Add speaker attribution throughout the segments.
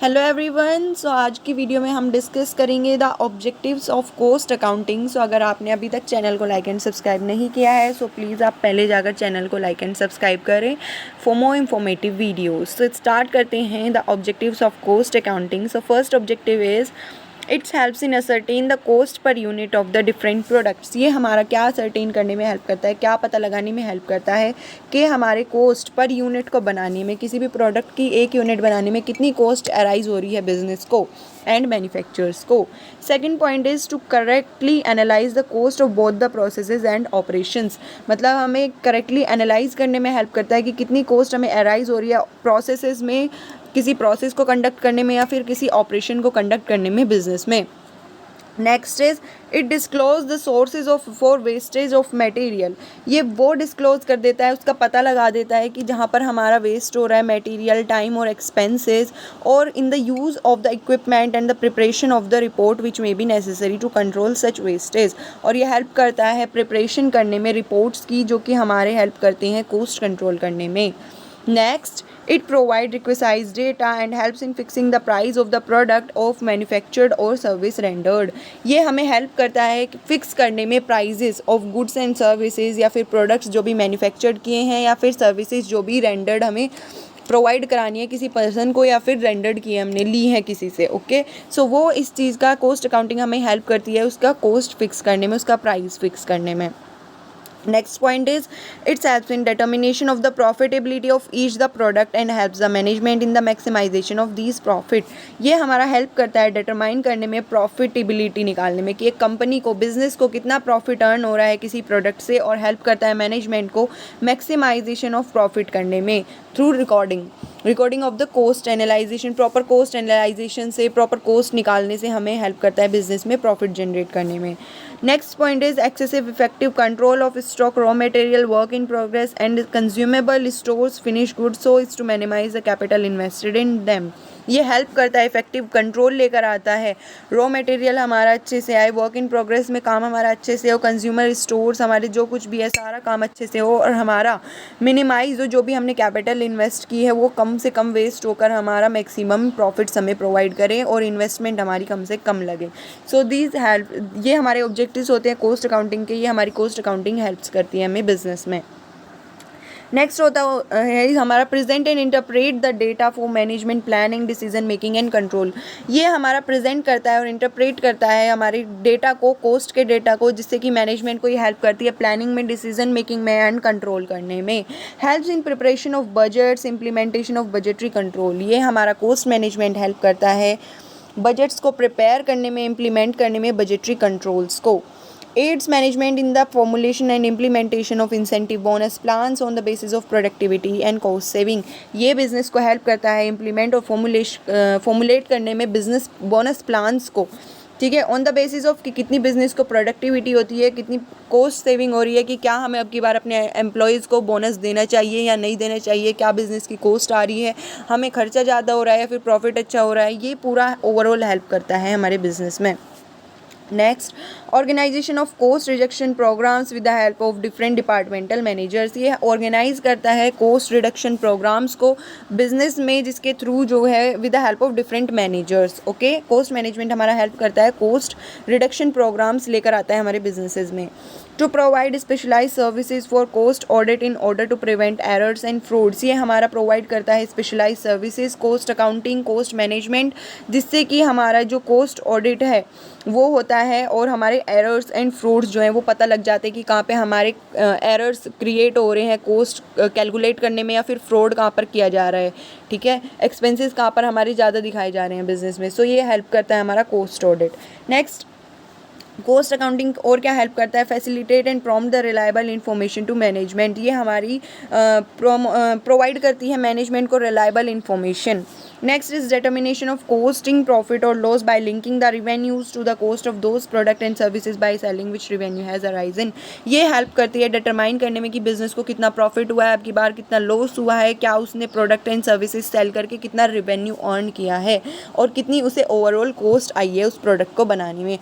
Speaker 1: Hello everyone. सो आज की video में हम डिस्कस करेंगे the objectives of cost accounting. So अगर आपने अभी तक चैनल को लाइक एंड सब्सक्राइब नहीं किया है सो प्लीज़ आप पहले जाकर चैनल को लाइक एंड सब्सक्राइब करें for more informative videos. So start करते हैं the objectives of cost accounting. So first objective is it's helps in ascertain the cost per unit of the different products. ये हमारा क्या ascertain करने में help करता है, क्या पता लगाने में हेल्प करता है कि हमारे कॉस्ट पर यूनिट को बनाने में, किसी भी प्रोडक्ट की एक यूनिट बनाने में कितनी कॉस्ट अराइज हो रही है बिजनेस को एंड मैन्युफैक्चरर्स को। Second point is to correctly analyse the cost of both the processes and operations. मतलब हमें करेक्टली एनालाइज करने में हेल्प करता है कि कितनी कॉस्ट हमें अराइज हो रही है प्रोसेसेस में, किसी प्रोसेस को कंडक्ट करने में या फिर किसी ऑपरेशन को कंडक्ट करने में बिजनेस में। Next is it disclose the sources of for wastage of material. ये वो डिस्क्लोज कर देता है, उसका पता लगा देता है कि जहाँ पर हमारा वेस्ट हो रहा है मटेरियल, टाइम और एक्सपेंसेस, और in the use of the equipment and the preparation of the report which may be necessary to control such wastage. और ये हेल्प करता है प्रिपरेशन करने में रिपोर्ट्स की, जो कि हमारे हेल्प करते हैं कॉस्ट कंट्रोल करने में। Next, it provides requisite data and helps in fixing the price of the product of manufactured or service rendered। ये हमें हेल्प करता है कि फिक्स करने में prices of goods and services, या फिर प्रोडक्ट्स जो भी मैन्युफैक्चर्ड किए हैं या फिर सर्विसेज जो भी रेंडर्ड हमें प्रोवाइड करानी है किसी पर्सन को, या फिर रेंडर्ड की हमने ली है किसी से। ओके, सो वो इस चीज़ का कॉस्ट अकाउंटिंग हमें हेल्प करती है उसका कॉस्ट फिक्स करने में, उसका प्राइस फिक्स करने में। Next point is it helps in determination of the profitability of each the product and helps the management in the maximization of these profit। ये हमारा हेल्प करता है डिटरमाइन करने में, प्रॉफिटेबिलिटी निकालने में कि एक कंपनी को, बिजनेस को कितना प्रॉफिट अर्न हो रहा है किसी प्रोडक्ट से, और हेल्प करता है मैनेजमेंट को मैक्सिमाइजेशन ऑफ प्रॉफिट करने में through recording of the cost analysation. Proper cost analysation से, प्रॉपर कॉस्ट निकालने से हमें हेल्प करता है बिजनेस में प्रॉफिट जनरेट करने में। Next point is excessive effective control of stock, raw material, work in progress and consumable stores, finish goods, so is to minimise the capital invested in them. ये help करता है, effective control लेकर आता है, raw material हमारा अच्छे से आए, वर्क इन प्रोग्रेस में काम हमारा अच्छे से हो, कंज्यूमर स्टोर्स हमारे जो कुछ भी है सारा काम अच्छे से हो, और हमारा मिनिमाइज जो भी हमने कैपिटल इन्वेस्ट की है वो कम से कम वेस्ट होकर हमारा मैक्सिमम प्रॉफिट्स हमें प्रोवाइड करें और इन्वेस्टमेंट हमारी कम से कम लगे। सो दीज हेल्प, ये हमारे ऑब्जेक्टिव्स होते हैं कॉस्ट अकाउंटिंग के। ये हमारी कॉस्ट अकाउंटिंग हेल्प्स करती है हमें बिजनेस में। नेक्स्ट होता है हमारा present and interpret the data for management, planning, decision making and control. ये हमारा प्रेजेंट करता है और इंटरप्रेट करता है हमारे डेटा को, कॉस्ट के डेटा को, जिससे कि मैनेजमेंट को ये हेल्प करती है प्लानिंग में, डिसीजन मेकिंग में एंड कंट्रोल करने में। Helps in preparation of budgets, implementation of budgetary control. ये हमारा कॉस्ट मैनेजमेंट हेल्प करता है बजट्स को प्रिपेयर करने में, इम्प्लीमेंट करने में, बजटरी कंट्रोल्स को। Aids management in the formulation and implementation of incentive bonus plans on the basis of productivity and cost saving। ये बिजनेस को हेल्प करता है इम्प्लीमेंट और फॉर्मुलेट करने में बिजनेस बोनस प्लान्स को, ठीक है, ऑन द बेसिस ऑफ कि कितनी बिजनेस को प्रोडक्टिविटी होती है, कितनी कॉस्ट सेविंग हो रही है, कि क्या हमें अब की बार अपने एम्प्लॉयज़ को बोनस देना चाहिए या नहीं देना चाहिए, क्या बिज़नेस की कॉस्ट आ रही है, हमें खर्चा ज़्यादा हो रहा है या फिर प्रॉफिट अच्छा हो रहा है। ये पूरा ओवरऑल हेल्प करता है हमारे बिजनेस में। Next, organisation of cost reduction programs with the help of different departmental managers. ये ऑर्गेनाइज करता है कॉस्ट रिडक्शन प्रोग्राम्स को बिजनेस में, जिसके थ्रू जो है with the help of different managers. Okay, cost management हमारा हेल्प करता है, कॉस्ट रिडक्शन प्रोग्राम्स लेकर आता है हमारे बिजनेसेस में। To provide specialise services for cost audit in order to prevent errors and frauds. ये हमारा प्रोवाइड करता है specialise services, cost accounting, cost management, जिससे कि हमारा जो कॉस्ट ऑडिट है वो होता है और हमारे एरर्स एंड फ्रॉड्स जो हैं वो पता लग जाते हैं कि कहाँ पे हमारे एरर्स क्रिएट हो रहे हैं कॉस्ट कैलकुलेट करने में, या फिर फ्रॉड कहाँ पर किया जा रहा है, ठीक है, एक्सपेंसेस कहाँ पर हमारे ज़्यादा दिखाए जा रहे हैं बिजनेस में। सो ये हेल्प करता है हमारा cost audit. Next, cost accounting और क्या हेल्प करता है, facilitate and prompt the reliable information to management. ये हमारी प्रोवाइड करती है मैनेजमेंट को reliable information. Next is determination of costing profit और loss by linking the revenues to the cost of those product and services by selling which revenue has arisen. ये help करती है determine करने में कि बिजनेस को कितना प्रॉफिट हुआ है, अब की बार कितना लॉस हुआ है, क्या उसने प्रोडक्ट एंड सर्विसेज सेल करके कितना रिवेन्यू अर्न किया है, और कितनी उसे ओवरऑल कॉस्ट आई है उस प्रोडक्ट को बनाने में।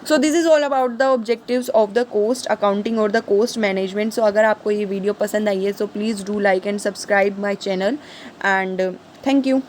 Speaker 1: So this is all about the objectives of the cost accounting और द कॉस्ट मैनेजमेंट। सो अगर आपको ये वीडियो पसंद आई है so please do like and subscribe my channel and thank you.